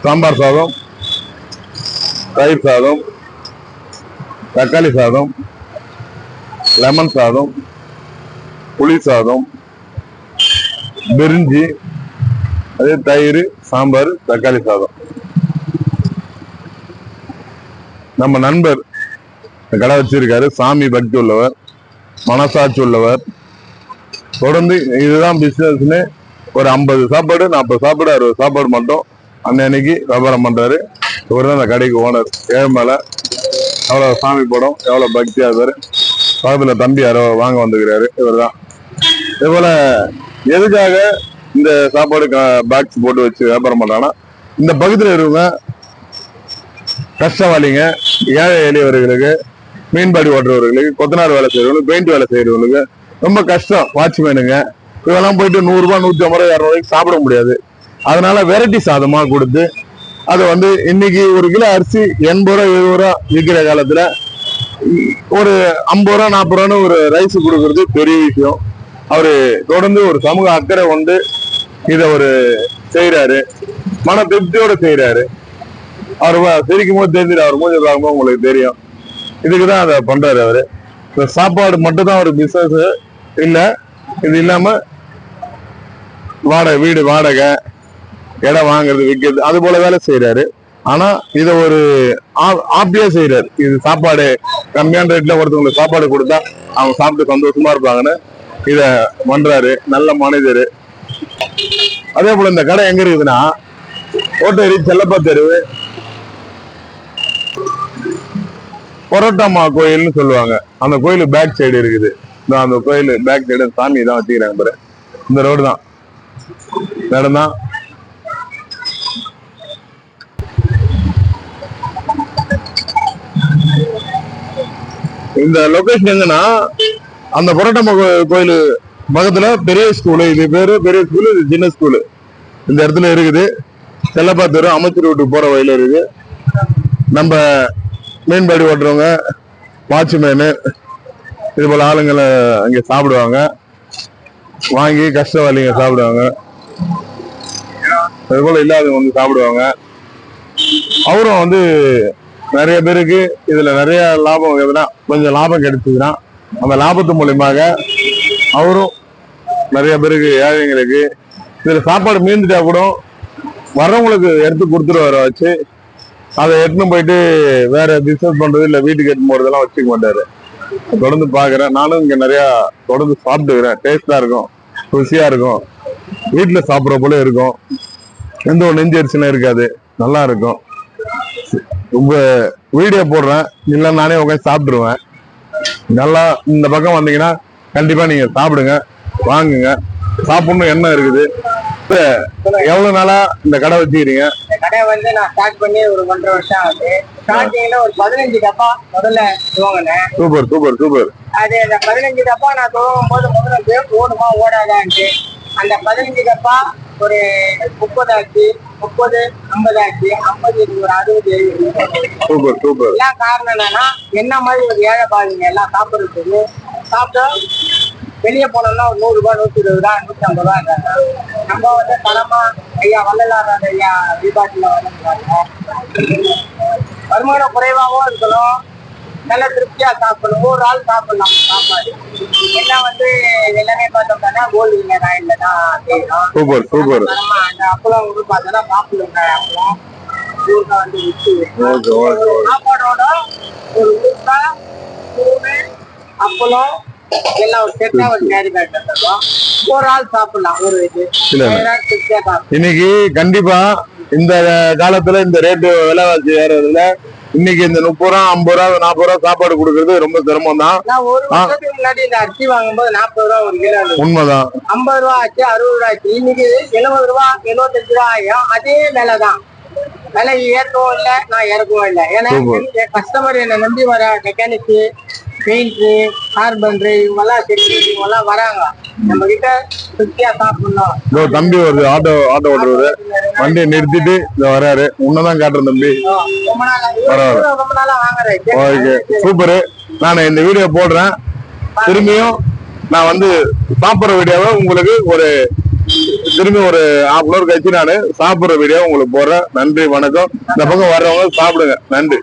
சாம்பார் சாதம், தயிர் சாதம், தக்காளி சாதம், லெமன் சாதம், புளி சாதம், பிரிஞ்சி, அதே தயிர், சாம்பார், தக்காளி சாதம். நம்ம நண்பர் கடை வச்சிருக்காரு. சாமி பக்தி உள்ளவர், மனசாட்சி உள்ளவர். தொடர்ந்து இதுதான் பிசினஸ்ன்னு ஒரு 50 சாப்பாடு, 40 சாப்பாடு, 60 சாப்பாடு மட்டும் அன்னைக்கு வியாபாரம் பண்றாரு. இவர் தான் அந்த கடைக்கு ஓனர். மேல எவ்வளவு சாமி படம், எவ்வளவு பக்தியா இருக்காரு. பக்கத்துல தம்பி யாரோ வாங்க வந்துக்கிறாரு. இவர் தான். இது போல எதுக்காக இந்த சாப்பாடு பாக்ஸ் போட்டு வச்சு வியாபாரம் பண்றாங்கன்னா, இந்த பகுதியில் இருக்கவங்க கஷ்டவாளிங்க, ஏழை எளியவர்களுக்கு, மீன்பாடி ஓட்டுறவர்களுக்கு, கொத்தனார் வேலை செய்யறவங்களுக்கு, பெயிண்ட் வேலை செய்யறவங்களுக்கு ரொம்ப கஷ்டம். வாட்ச்மேனுங்க இதெல்லாம் போயிட்டு 100 ரூபாய், 150 ரூபாய், 200 ரூபாய்க்கு சாப்பிட முடியாது. அதனால வெரைட்டி சாதமா கொடுத்து அதை இன்னைக்கு 1 கிலோ அரிசி 80 ரூபா 70 ரூபா விற்கிற காலத்துல ஒரு 50 ரூபா 40 ரூபான்னு ஒரு ரைஸ் கொடுக்கறது பெரிய விஷயம். அவரு தொடர்ந்து ஒரு சமூக அக்கறை கொண்டு இதை செய்யறாரு. மன திருப்தியோட செய்யறாரு. அவர் சிரிக்கும் போது தெரிஞ்சிடும், அவர் மூஞ்சி பார்க்கும்போது உங்களுக்கு தெரியும். இதுக்குதான் அதை பண்றாரு அவரு. சாப்பாடு மட்டும் தான் ஒரு பிசினஸ் இல்ல. இது இல்லாம வாடகை, வீடு வாடகை, இடம் வாங்குறது, விற்கிறது, அது போல வேலை செய்யறாரு. ஆனா இத ஒரு ஆப்பியா செய்யறாரு. இது சாப்பாடு கம்மியான ரேட்ல ஒருத்தவங்களுக்கு சாப்பாடு கொடுத்தா அவங்க சாப்பிட்டு சந்தோஷமா இருப்பாங்கன்னு இத பண்றாரு. நல்ல மனிதர். அதே போல இந்த கடை எங்க இருக்குதுன்னா, கோட்டேரி செல்லப்பா தெருவு, பொரோட்டாமா கோயில்னு சொல்லுவாங்க. அந்த கோயில் பேக் சைடு இருக்குது. அந்த கோயில் பேக் சைடு சாமி தான் வச்சுக்கிறாங்க பாரு. இந்த ரோடு தான் நடந்தான். இந்த லொகேஷன் எங்கன்னா, அந்த பொரோட்டாமா கோயில் பக்கத்துல பெரிய ஸ்கூலு, இது பேரு பெரிய ஸ்கூலு, இது சின்ன ஸ்கூலு இந்த இடத்துல இருக்குது. செல்லப்பா தெரு அமைச்சர் வீட்டுக்கு போற வழியில இருக்கு. நம்ம மீன்பாடி ஓட்டுறவங்க, வாட்ச்மேனு, இது போல ஆளுங்களை அங்க சாப்பிடுவாங்க. வாங்கி கஷ்டவாளிங்க சாப்பிடுவாங்க. அது போல இல்லாதவங்க சாப்பிடுவாங்க. அவரும் நிறைய பேருக்கு இதுல நிறைய லாபம் எதுனா கொஞ்சம் லாபம் கிடைச்சதுன்னா அந்த லாபத்து மூலியமாக அவரும் நிறைய பேருக்கு, ஏழைங்களுக்கு இதுல சாப்பாடு மீந்துட்டா கூட வர்றவங்களுக்கு எடுத்து கொடுத்துருவாரு. வச்சு அதை எடுத்துன்னு போயிட்டு வேற பிசினஸ் பண்றது இல்ல வீட்டுக்கு எடுத்து போறதெல்லாம் வச்சுக்க மாட்டாரு. தொடர்ந்து பாக்குறேன். நானும் இங்க நிறைய தொடர்ந்து சாப்பிட்டுக்கிறேன். டேஸ்டா இருக்கும், ருசியா இருக்கும், வீட்டுல சாப்பிட்ற போல இருக்கும். எந்த ஒரு நெஞ்சரிசலும் இருக்காது, நல்லா இருக்கும். ரொம்ப வீடியோ போடுறேன், இல்ல நானே உட்காந்து சாப்பிட்டுருவேன். நல்லா இந்த பக்கம் வந்தீங்கன்னா கண்டிப்பா நீங்க சாப்பிடுங்க, வாங்குங்க. சாப்பிடணும் என்ன இருக்குது. எவ்வளவு நாளா இந்த கடை வச்சுக்கிறீங்க? இந்த கடை நான் ஸ்டார்ட் பண்ணி ஒரு 1.5 வருஷம் ஆகுது. ஸ்டார்டிங்ல ஒரு 15 டப்பா முதல்ல துவங்கினேன். Super super super. அது அந்த 15 டப்பா நான் துவங்கும் போது முதல்ல பேர் ஓடுமா ஓடாதான்ட்டு அந்த 15 டப்பா ஒரு 30 ஆச்சு, 30 50 ஆச்சு, 50 ஒரு 60 70. Super super. எல்லாம் காரணம் என்னன்னா, என்ன மாதிரி ஒரு ஏழை பாருங்க எல்லாம் சாப்பிடுறதுக்கு. சாப்பிட்டா வெளியே போனோம்னா ஒரு 100 ரூபாய், 120 ரூபாய், 150 ரூபாய். நம்ம தரமா ஐயா வள்ளலார் ஐயா தீபாவளியில வளர்ந்துருக்காங்க. வருமானம் குறைவாகவும் இருக்கணும், நல்ல திருப்தியா சாப்பிடணும். ஒரு ஆள் சாப்பிடலாம் சாப்பாடு. எல்லாம் எல்லாமே பார்த்தோம்னா கோல்டு வின்னர் ஆயில்ல தான் செய்யணும். Super super. அந்த அப்பளம் பார்த்தோம்னா பாப்புலர் அப்பளம் விற்று சாப்பாடோட ஒரு ஊறுகாய், கூழ், அப்பளம் எல்லாம் ஒரு செட்டா ஒரு கேரி பேக் தருவோம். ஒரு ஆள் சாப்பிடலாம். ஒரு இது இன்னைக்கு கண்டிப்பா இந்த காலத்துல இந்த ரேட்டு விலைவாசி ஏறதுல இன்னைக்கு இந்த 30 ரூபா 50 ரூபா 40 ரூபா சாப்பாடு கொடுக்கறது ரொம்ப சிரமம் தான். ஒரு வருஷத்துக்கு முன்னாடி இந்த அரிசி வாங்கும்போது 40 ரூபா ஒரு கிலோ. உண்மைதான். 50 ரூபா ஆச்சு, 60 ரூபா ஆச்சு. இன்னைக்கு 70 ரூபா 75 ரூபா ஆகும். அதே விலைதான். விலை ஏற்கவும் இல்லை, நான் இறக்கவும் இல்லை. ஏன்னா கஸ்டமர் என்னை நம்பி வர மெக்கானிக்கு, பெயிண்ட்ரு, கார்பெண்டரு இவங்கெல்லாம் செக்யூரிட்டி இவங்கெல்லாம் வராங்க. நம்ம கிட்ட திருப்தியா சாப்பிடணும். தம்பி வருது, ஆட்டோ ஓட்டுறவரு வண்டியை நிறுத்திட்டு வராரு. உன்னதான் காட்டுறேன் தம்பி. ரொம்ப நாளா வாங்குறேன். Okay super. நான் இந்த வீடியோ போடுறேன். திரும்பியும் நான் சாப்பிட்ற வீடியோவை உங்களுக்கு ஒரு திரும்பி ஒரு 1/2 கழிச்சு நான் சாப்பிடுற வீடியோ உங்களுக்கு போடுறேன். நன்றி, வணக்கம். இந்த பக்கம் வர்றவங்க சாப்பிடுங்க. நன்றி.